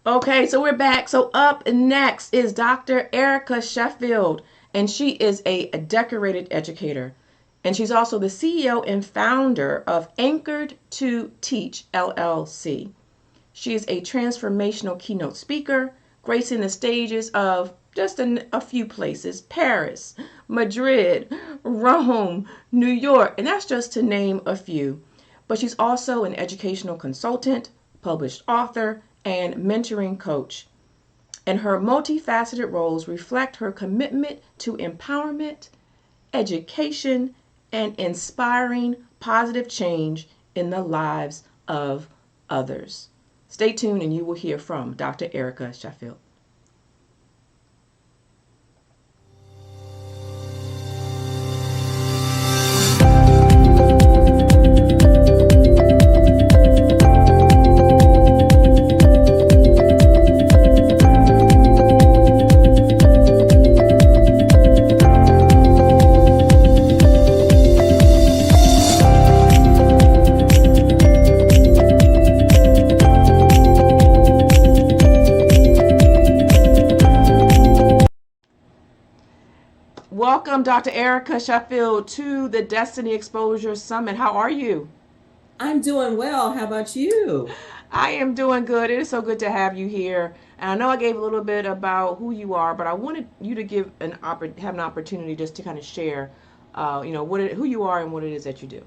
Okay, so we're back. So up next is Dr. Erica Sheffield, and she is a decorated educator. And she's also the CEO and founder of Anchored to Teach LLC. She is a transformational keynote speaker, gracing the stages of just a few places: Paris, Madrid, Rome, New York, and that's just to name a few. But she's also an educational consultant, published author, and mentoring coach. And her multifaceted roles reflect her commitment to empowerment, education, and inspiring positive change in the lives of others. Stay tuned and you will hear from Dr. Erica Sheffield. Welcome, Dr. Erica Sheffield, to the Destiny Exposure Summit. How are you? I'm doing well. How about you? I am doing good. It is so good to have you here. And I know I gave a little bit about who you are, but I wanted you to have an opportunity just to kind of share, who you are and what it is that you do.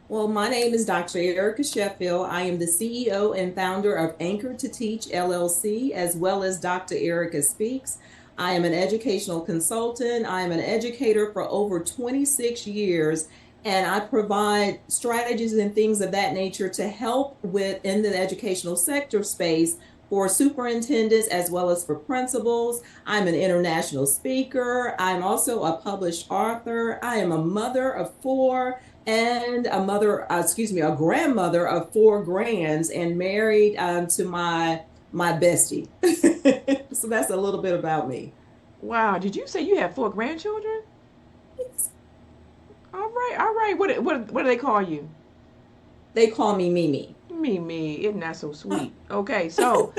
Well, my name is Dr. Erica Sheffield. I am the CEO and founder of Anchor to Teach LLC, as well as Dr. Erica Speaks. I am an educational consultant. I am an educator for over 26 years, and I provide strategies and things of that nature to help with in the educational sector space for superintendents as well as for principals. I'm an international speaker. I'm also a published author. I am a mother of four and a grandmother of four grands, and married to my bestie. So that's a little bit about me. Wow, did you say you have four grandchildren? All right, all right. What do they call you? They call me Mimi. Mimi, isn't that so sweet? Okay, so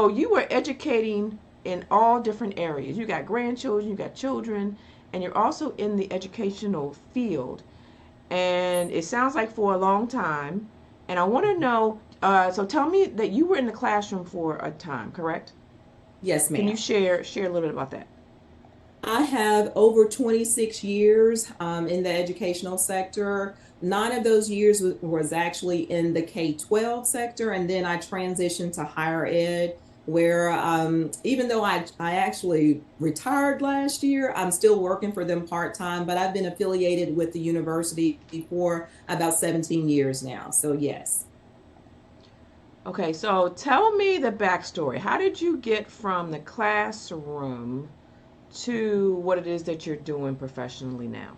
you were educating in all different areas. You got grandchildren, you got children, and you're also in the educational field. And it sounds like for a long time. And I want to know. So tell me that you were in the classroom for a time, correct? Yes, Can you ma'am. share a little bit about that? I have over 26 years in the educational sector. 9 of those years was actually in the K-12 sector, and then I transitioned to higher ed, where even though I actually retired last year, I'm still working for them part-time, but I've been affiliated with the university for about 17 years now. So yes. Okay, so tell me the backstory. How did you get from the classroom to what it is that you're doing professionally now?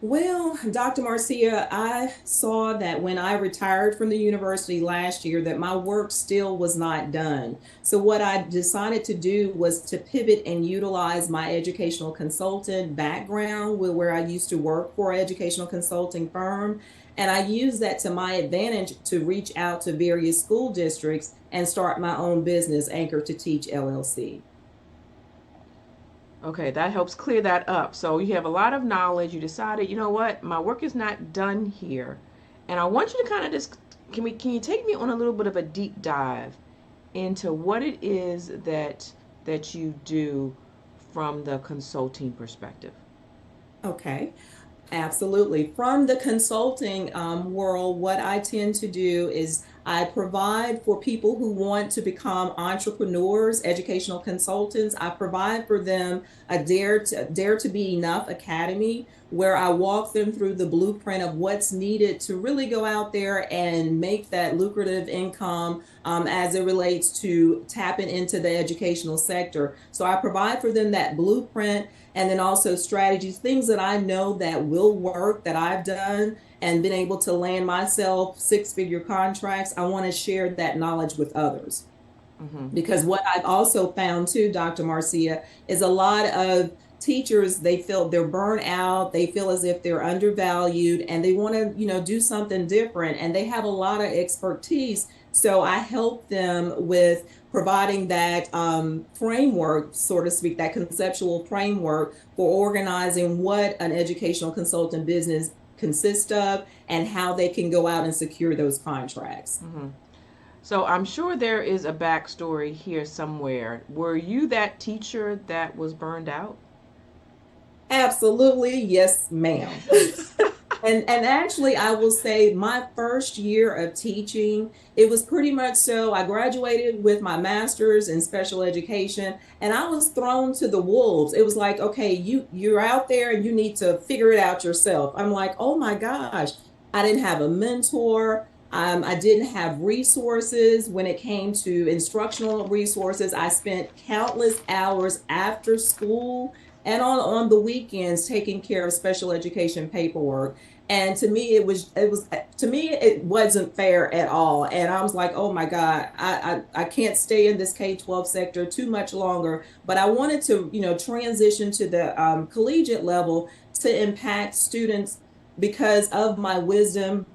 Well, Dr. Marcia, I saw that when I retired from the university last year that my work still was not done. So what I decided to do was to pivot and utilize my educational consultant background where I used to work for an educational consulting firm. And I used that to my advantage to reach out to various school districts and start my own business, Anchor to Teach LLC. Okay, that helps clear that up. So you have a lot of knowledge. You decided, you know what, my work is not done here, and I want you to kind of just can you take me on a little bit of a deep dive into what it is that you do from the consulting perspective? Okay. Absolutely. From the consulting world, what I tend to do is I provide for people who want to become entrepreneurs, educational consultants. I provide for them a Dare to Be Enough Academy, where I walk them through the blueprint of what's needed to really go out there and make that lucrative income, as it relates to tapping into the educational sector. So I provide for them that blueprint, and then also strategies, things that I know that will work, that I've done and been able to land myself six-figure contracts. I want to share that knowledge with others. Because Yeah. what I've also found too, Dr. Marcia, is a lot of teachers, they feel they're burnt out, they feel as if they're undervalued, and they want to, do something different, and they have a lot of expertise. So I help them with providing that framework, so to speak, that conceptual framework for organizing what an educational consultant business consists of and how they can go out and secure those contracts. So I'm sure there is a backstory here somewhere. Were you that teacher that was burned out? Absolutely, yes, ma'am. And actually, I will say my first year of teaching, it was pretty much so. I graduated with my master's in special education, and I was thrown to the wolves. It was like, okay, you're out there and you need to figure it out yourself. I'm like, oh my gosh, I didn't have a mentor. I didn't have resources when it came to instructional resources. I spent countless hours after school and on the weekends taking care of special education paperwork. And to me, it was to me it wasn't fair at all. And I was like, oh my God, I can't stay in this K-12 sector too much longer. But I wanted to, transition to the collegiate level to impact students because of my wisdom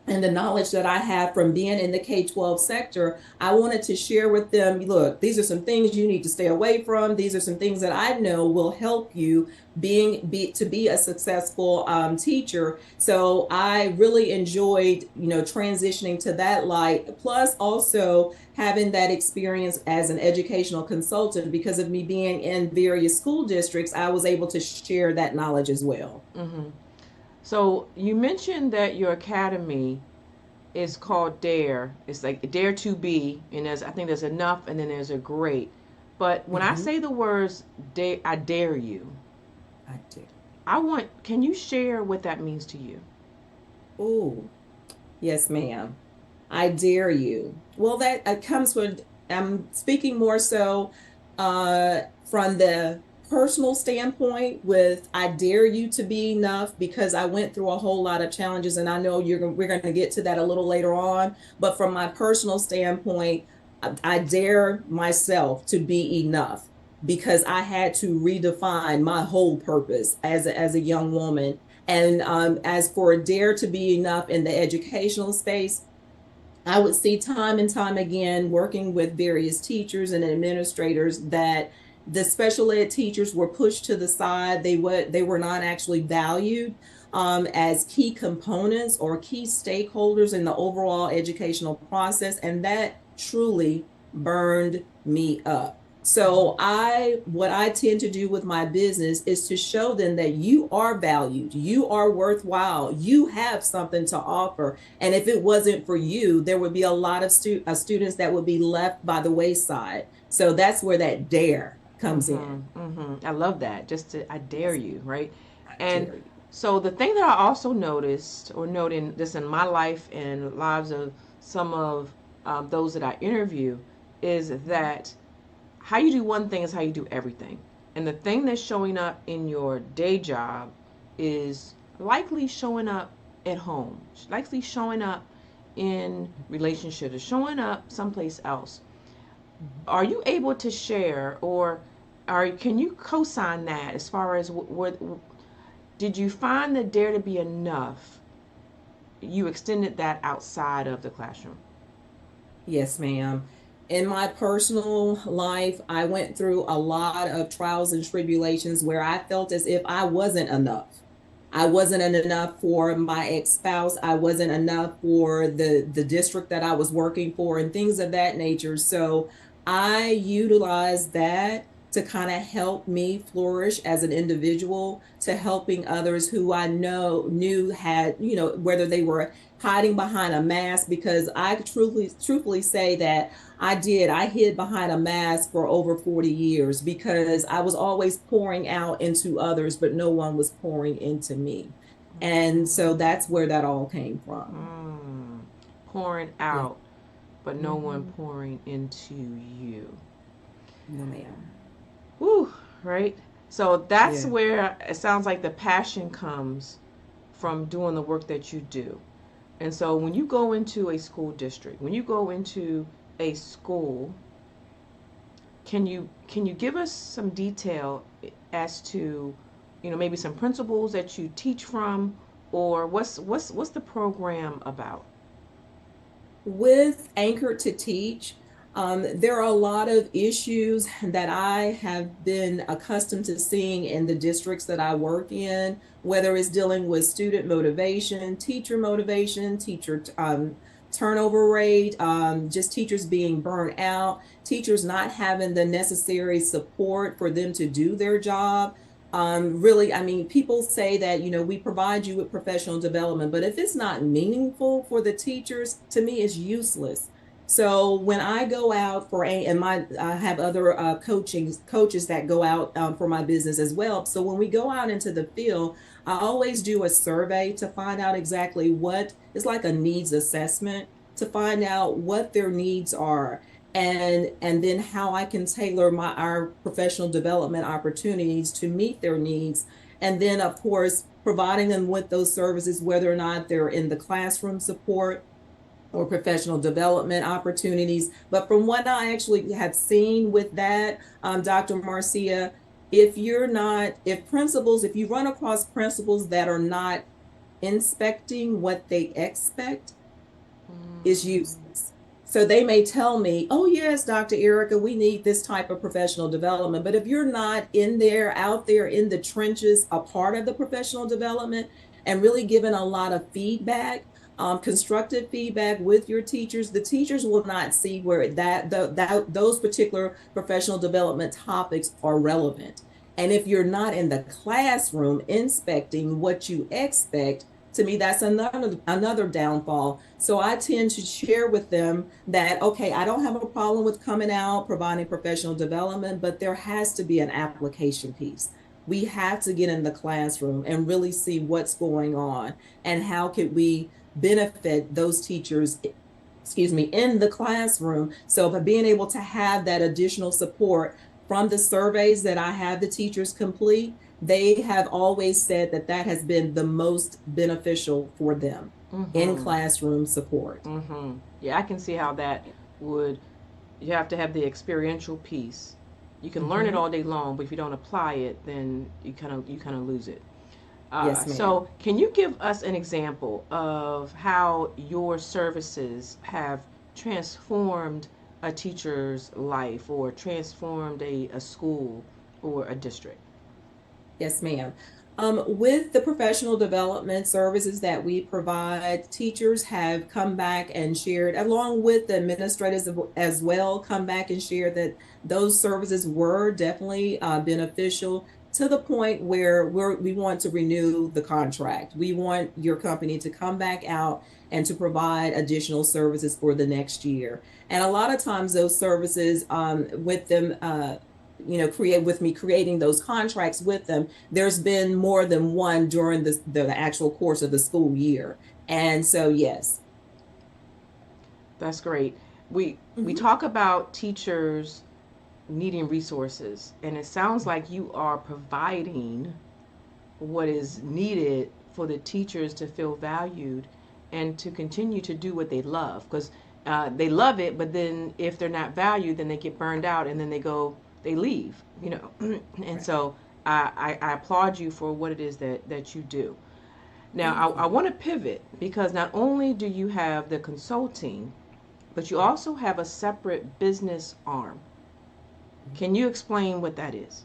and the knowledge that I have from being in the K-12 sector. I wanted to share with them, look, these are some things you need to stay away from. These are some things that I know will help you to be a successful teacher. So I really enjoyed, transitioning to that light, plus also having that experience as an educational consultant. Because of me being in various school districts, I was able to share that knowledge as well. So you mentioned that your academy is called Dare. It's like Dare to Be, and I think there's enough, and then there's a great. But when I Mhm. say the words dare, I dare you. I did. Can you share what that means to you? Oh, yes, ma'am. I dare you. Well, that comes with, I'm speaking more so from the personal standpoint with I dare you to be enough, because I went through a whole lot of challenges, and I know we're going to get to that a little later on. But from my personal standpoint, I dare myself to be enough, because I had to redefine my whole purpose as a young woman. And as for dare to be enough in the educational space, I would see time and time again working with various teachers and administrators that the special ed teachers were pushed to the side. They were not actually valued as key components or key stakeholders in the overall educational process, and that truly burned me up. So what I tend to do with my business is to show them that you are valued, you are worthwhile, you have something to offer. And if it wasn't for you, there would be a lot of students that would be left by the wayside. So that's where that dare comes in. I love that. I dare Yes, you, right? I And dare you. so the thing that I also noticed or noting this in my life and lives of some of those that I interview is that how you do one thing is how you do everything. And the thing that's showing up in your day job is likely showing up at home, likely showing up in relationships, or showing up someplace else. Are you able to share, or can you co-sign that as far as what did you find the dare to be enough? You extended that outside of the classroom. Yes, ma'am. In my personal life, I went through a lot of trials and tribulations where I felt as if I wasn't enough. I wasn't enough for my ex-spouse. I wasn't enough for the district that I was working for and things of that nature. So I utilized that to kind of help me flourish as an individual, to helping others who I know knew had, whether they were hiding behind a mask, because I truthfully say that I hid behind a mask for over 40 years because I was always pouring out into others, but no one was pouring into me. And so that's where that all came from. Mm. Pouring Yeah. out, but no one Mm-hmm. pouring into you. No, ma'am. Whew, right? So that's Yeah. where it sounds like the passion comes from doing the work that you do. And so when you go into a school district, when you go into a school, can you give us some detail as to, maybe some principles that you teach from, or what's the program about? With Anchor to Teach, there are a lot of issues that I have been accustomed to seeing in the districts that I work in, whether it's dealing with student motivation, teacher turnover rate, just teachers being burnt out, teachers not having the necessary support for them to do their job. Really, I mean, people say that, we provide you with professional development, but if it's not meaningful for the teachers, to me, it's useless. So when I go out I have other coaches that go out for my business as well. So when we go out into the field, I always do a survey to find out exactly what it's like, a needs assessment, to find out what their needs are, and then how I can tailor our professional development opportunities to meet their needs. And then, of course, providing them with those services, whether or not they're in the classroom support or professional development opportunities. But from what I actually have seen with that, Dr. Marcia, if you run across principals that are not inspecting what they expect, is useless. So they may tell me, oh, yes, Dr. Erica, we need this type of professional development. But if you're not out there in the trenches, a part of the professional development, and really giving a lot of feedback, constructive feedback with your teachers, the teachers will not see where those particular professional development topics are relevant. And if you're not in the classroom inspecting what you expect, to me, that's another downfall. So I tend to share with them that, okay, I don't have a problem with coming out providing professional development, but there has to be an application piece. We have to get in the classroom and really see what's going on, and how could we benefit those teachers, excuse me, in the classroom. So by being able to have that additional support from the surveys that I have the teachers complete, they have always said that that has been the most beneficial for them in Mm-hmm. classroom support. Mm-hmm. Yeah, I can see how that would. You have to have the experiential piece. You can learn it Mm-hmm. all day long, but if you don't apply it, then you kind of lose it. Yes, So, ma'am. can you give us an example of how your services have transformed a teacher's life, or transformed a school or a district? Yes, ma'am. With the professional development services that we provide, teachers have come back and shared, along with the administrators as well, come back and share that those services were definitely beneficial, to the point where we want to renew the contract. We want your company to come back out and to provide additional services for the next year. And a lot of times those services, with them, creating those contracts with them, there's been more than one during the actual course of the school year. And so, yes. That's great. We Mm-hmm. talk about teachers needing resources, and it sounds like you are providing what is needed for the teachers to feel valued and to continue to do what they love, because they love it, but then if they're not valued, then they get burned out, and then they leave, and Right. so I applaud you for what it is that you do. Now Thank I you. want to pivot, because not only do you have the consulting, but you also have a separate business arm. Can you explain what that is?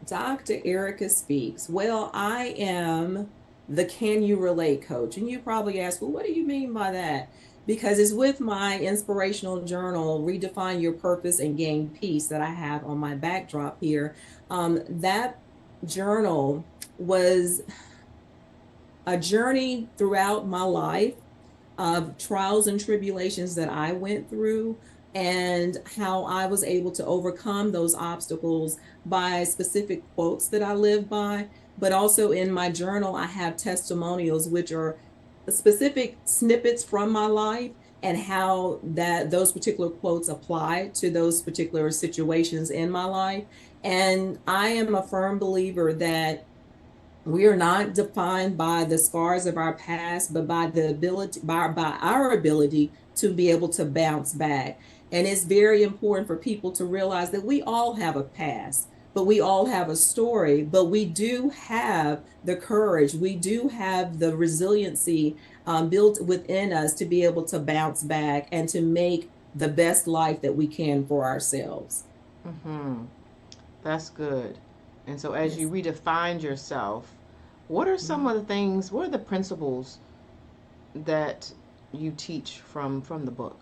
Dr. Erica Speaks. Well, I am the Can You Relate coach. And you probably ask, well, what do you mean by that? because it's with my inspirational journal, Redefine Your Purpose and Gain Peace, that I have on my backdrop here. That journal was a journey throughout my life of trials and tribulations that I went through, and how I was able to overcome those obstacles by specific quotes that I live by. But also in my journal, I have testimonials, which are specific snippets from my life, and how that those particular quotes apply to those particular situations in my life. And I am a firm believer that we are not defined by the scars of our past, but by the ability, by our ability to be able to bounce back. And it's very important for people to realize that we all have a past, but we all have a story, but we do have the courage, we do have the resiliency built within us to be able to bounce back and to make the best life that we can for ourselves. Mm-hmm. That's good. And so, as you Yes. redefined yourself, what are some of the things? What are the principles that you teach from the book?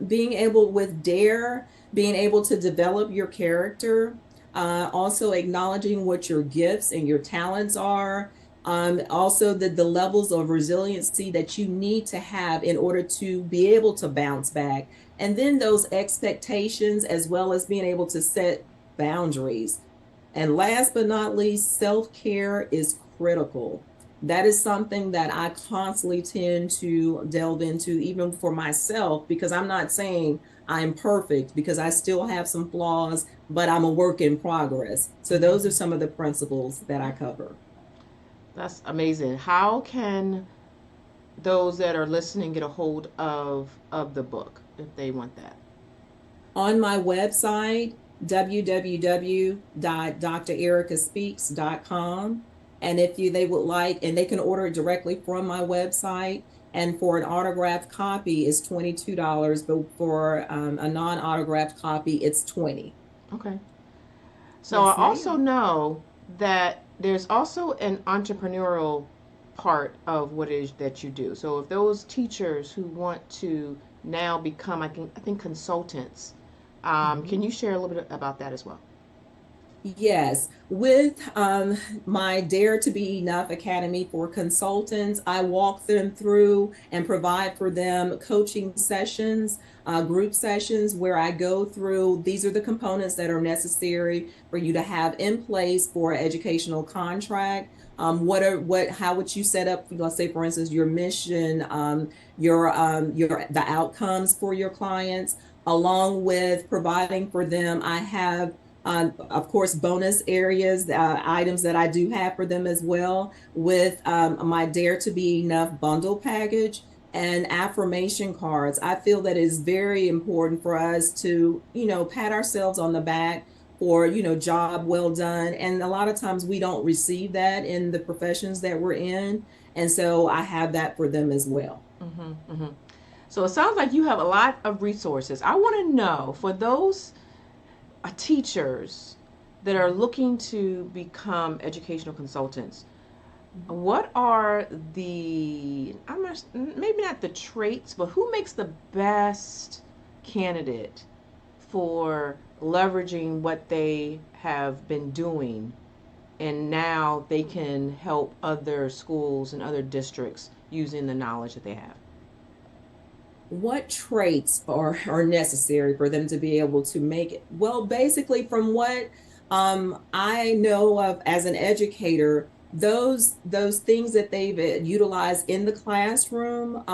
Being able with dare, being able to develop your character, also acknowledging what your gifts and your talents are, also the levels of resiliency that you need to have in order to be able to bounce back, and then those expectations, as well as being able to set boundaries. And last but not least, self care is critical. That is something that I constantly tend to delve into, even for myself, because I'm not saying I'm perfect, because I still have some flaws, but I'm a work in progress. So, those are Mm-hmm. some of the principles that I cover. That's amazing. How can those that are listening get a hold of the book if they want that? On my website, www.drericaspeaks.com. And if you they would like, and they can order it directly from my website. And for an autographed copy is $22, but for a non-autographed copy, it's 20. Okay. So I Yes, also ma'am. know that there's also an entrepreneurial part of what it is that you do. So if those teachers who want to now become, I think consultants, can Mhm. you share a little bit about that as well? Yes, with my Dare to Be Enough Academy for consultants, I walk them through and provide for them coaching sessions, group sessions, where I go through, these are the components that are necessary for you to have in place for an educational contract. How would you set up, let's say, for instance, your mission, the outcomes for your clients, along with providing for them. I have of course, bonus areas, items that I do have for them as well, with my Dare to Be Enough bundle package and affirmation cards. I feel that it's very important for us to, pat ourselves on the back for, job well done. And a lot of times we don't receive that in the professions that we're in. And so I have that for them as well. Mm-hmm, mm-hmm. So it sounds like you have a lot of resources. I want to know for those teachers that are looking to become educational consultants, what are the, I'm not, maybe not the traits, but who makes the best candidate for leveraging what they have been doing and now they can help other schools and other districts using the knowledge that they have? What traits are necessary for them to be able to make it? Well, basically, from what I know of as an educator, those things that they've utilized in the classroom,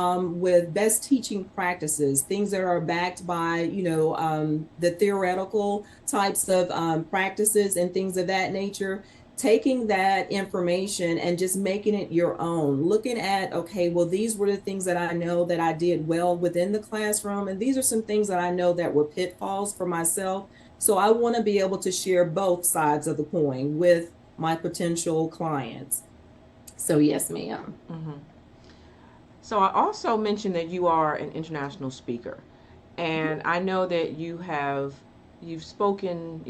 with best teaching practices, things that are backed by, the theoretical types of practices and things of that nature, taking that information and just making it your own, looking at, okay, well, these were the things that I know that I did well within the classroom, and these are some things that I know that were pitfalls for myself. So I want to be able to share both sides of the coin with my potential clients. So yes, ma'am. Mm-hmm. So I also mentioned that you are an international speaker, and I know that you've spoken,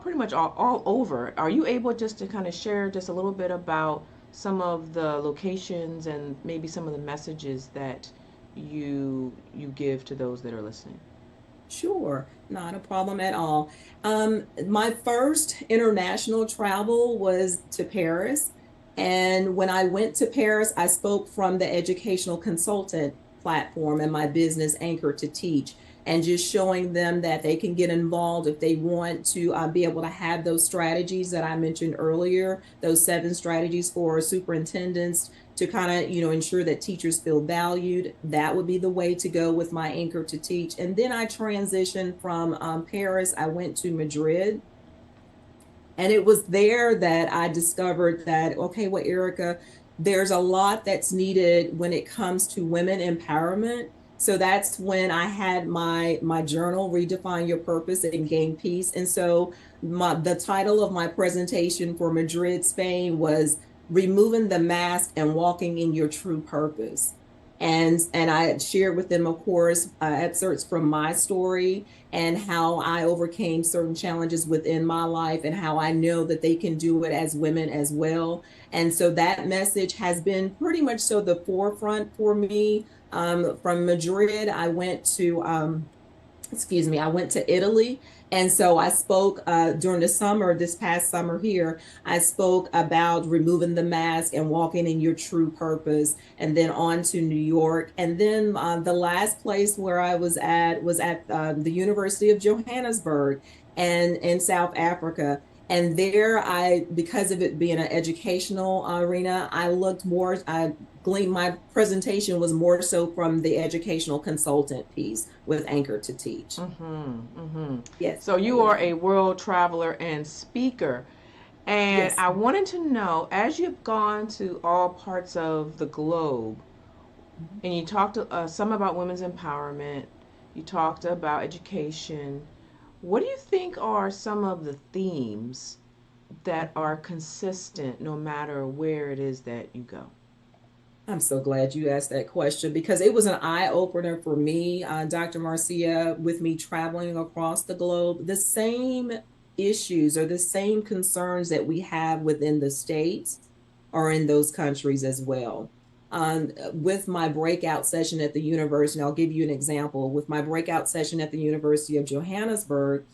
pretty much all over. Are you able just to kind of share just a little bit about some of the locations and maybe some of the messages that you give to those that are listening? Sure, not a problem at all. My first international travel was to Paris. And when I went to Paris, I spoke from the educational consultant platform and my business Anchor to Teach, and just showing them that they can get involved if they want to be able to have those strategies that I mentioned earlier, those 7 strategies for superintendents to kind of ensure that teachers feel valued. That would be the way to go with my Anchor to Teach. And then I transitioned from Paris. I went to Madrid, and it was there that I discovered that, okay, well, Erica, there's a lot that's needed when it comes to women empowerment. So that's when I had my journal, Redefine Your Purpose and Gain Peace. And so the title of my presentation for Madrid, Spain was Removing the Mask and Walking in Your True Purpose. And I shared with them, of course, excerpts from my story and how I overcame certain challenges within my life and how I know that they can do it as women as well. And so that message has been pretty much so the forefront for me. From Madrid, I went to Italy. And so I spoke during the summer, this past summer here, I spoke about removing the mask and walking in your true purpose, and then on to New York. And then the last place where I was at the University of Johannesburg and in South Africa. And there because of it being an educational arena, I gleaned my presentation was more so from the educational consultant piece with Anchor to Teach. Mm-hmm. Mm-hmm. Yes, So you are yeah, a world traveler and speaker. And yes. I wanted to know, as you've gone to all parts of the globe, Mhm. and you talked some about women's empowerment, you talked about education, what do you think are some of the themes that are consistent no matter where it is that you go? I'm so glad you asked that question because it was an eye opener for me, Dr. Marcia, with me traveling across the globe. The same issues or the same concerns that we have within the States are in those countries as well. With my breakout session at the university, I'll give you an example. With my breakout session at the University of Johannesburg,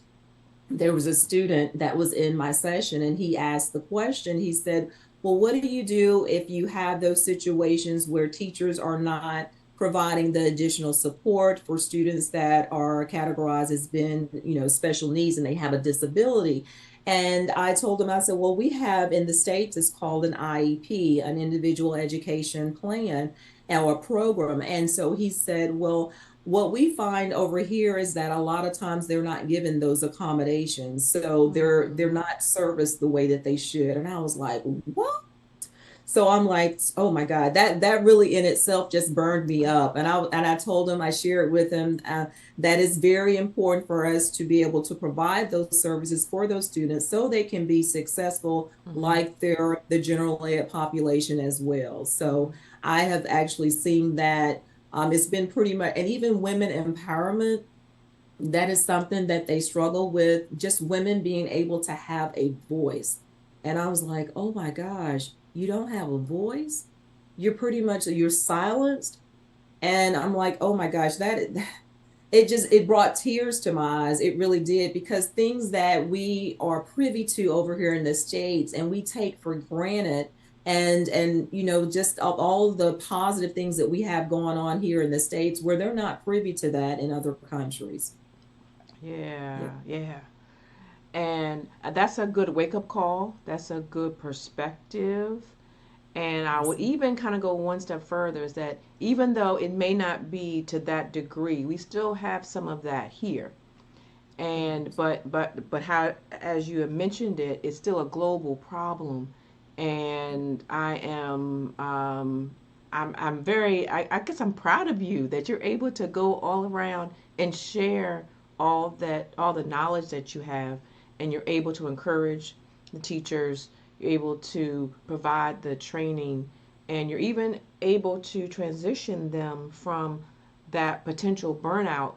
there was a student that was in my session, and he asked the question. He said, well, what do you do if you have those situations where teachers are not providing the additional support for students that are categorized as being special needs and they have a disability? And I told him, I said, well, we have in the States, it's called an IEP, an individual education plan or a program. And so he said, well, what we find over here is that a lot of times they're not given those accommodations, so they're Mm-hmm. not serviced the way that they should. And I was like, what? So I'm like, oh my God, that really in itself just burned me up. And I told him, I shared with him that it's very important for us to be able to provide those services for those students so they can be successful Mm-hmm. like the general ed population as well. Mm-hmm. So I have actually seen that it's been pretty much, and even women empowerment, that is something that they struggle with, just women being able to have a voice. And I was like, oh my gosh, you don't have a voice? You're silenced. And I'm like, oh my gosh, that it brought tears to my eyes. It really did, because things that we are privy to over here in the States and we take for granted, and just all the positive things that we have going on here in the States, where they're not privy to that in other countries. Yeah, Yeah. yeah. And that's a good wake up call. That's a good perspective. And I Yes. would even kind of go one step further is that even though it may not be to that degree, we still have some of that here. And Right. but how, as you have mentioned it, it's still a global problem. And I'm very, I guess I'm proud of you that you're able to go all around and share all the knowledge that you have, and you're able to encourage the teachers, you're able to provide the training, and you're even able to transition them from that potential burnout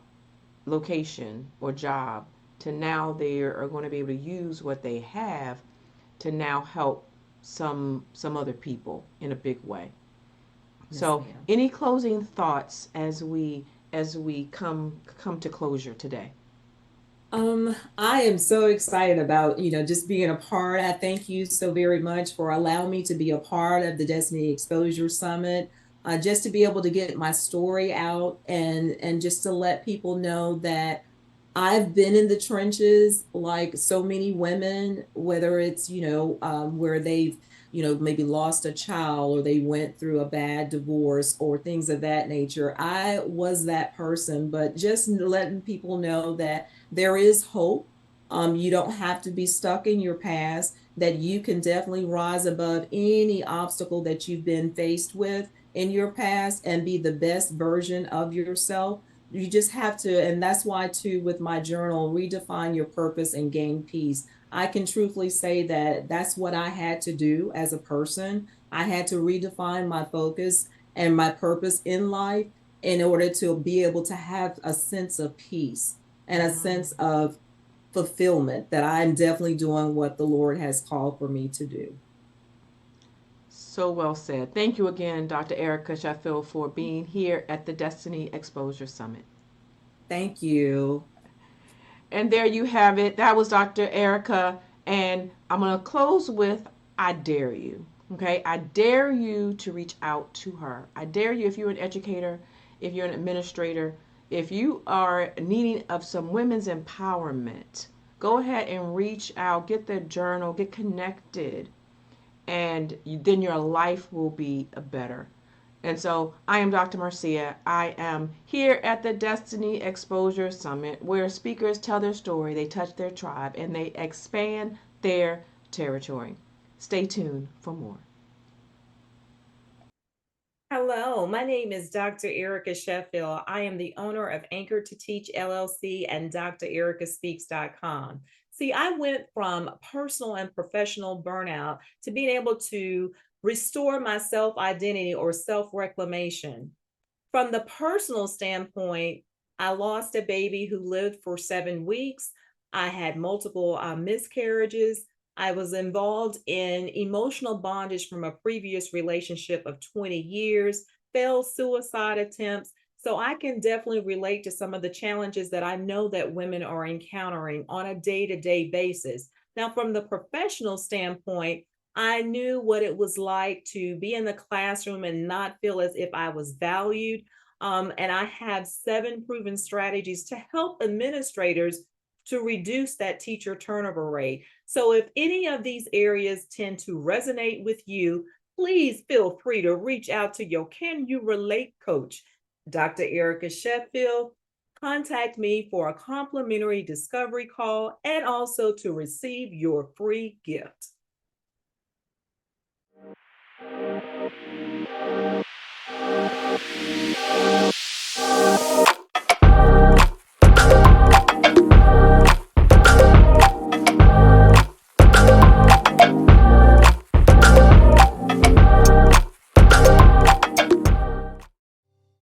location or job to now they are going to be able to use what they have to now help some other people in a big way. Yes, So, ma'am. any closing thoughts as we come to closure today? I am so excited about, just being a part. I thank you so very much for allowing me to be a part of the Destiny Exposure Summit. Just to be able to get my story out and just to let people know that I've been in the trenches like so many women, whether it's, where they've, maybe lost a child or they went through a bad divorce or things of that nature. I was that person, but just letting people know that there is hope. You don't have to be stuck in your past, that you can definitely rise above any obstacle that you've been faced with in your past and be the best version of yourself. You just have to, and that's why too with my journal, redefine your purpose and gain peace. I can truthfully say that that's what I had to do as a person. I had to redefine my focus and my purpose in life in order to be able to have a sense of peace and a Mm, sense of fulfillment, that I'm definitely doing what the Lord has called for me to do. so well said. Thank you again, Dr. Erica Sheffield, for being here at the Destiny Exposure Summit. Thank you. And there you have it. That was Dr. Erica. And I'm going to close with I dare you. Okay? I dare you to reach out to her. I dare you, if you're an educator, if you're an administrator, if you are needing of some women's empowerment, go ahead and reach out, get their journal, get connected, and then your life will be better. And so I am Dr. Marcia. I am here at the Destiny Exposure Summit where speakers tell their story, they touch their tribe, and they expand their territory. Stay tuned for more. Hello, my name is Dr. Erica Sheffield. I am the owner of Anchor to Teach LLC and drericaspeaks.com. See, I went from personal and professional burnout to being able to restore my self identity or self reclamation. From the personal standpoint, I lost a baby who lived for 7 weeks. I had multiple miscarriages. I was involved in emotional bondage from a previous relationship of 20 years, failed suicide attempts. So I can definitely relate to some of the challenges that I know that women are encountering on a day-to-day basis. Now, from the professional standpoint, I knew what it was like to be in the classroom and not feel as if I was valued. And I have 7 proven strategies to help administrators to reduce that teacher turnover rate. So if any of these areas tend to resonate with you, please feel free to reach out to your Can You Relate coach, Dr. Erica Sheffield. Contact me for a complimentary discovery call and also to receive your free gift.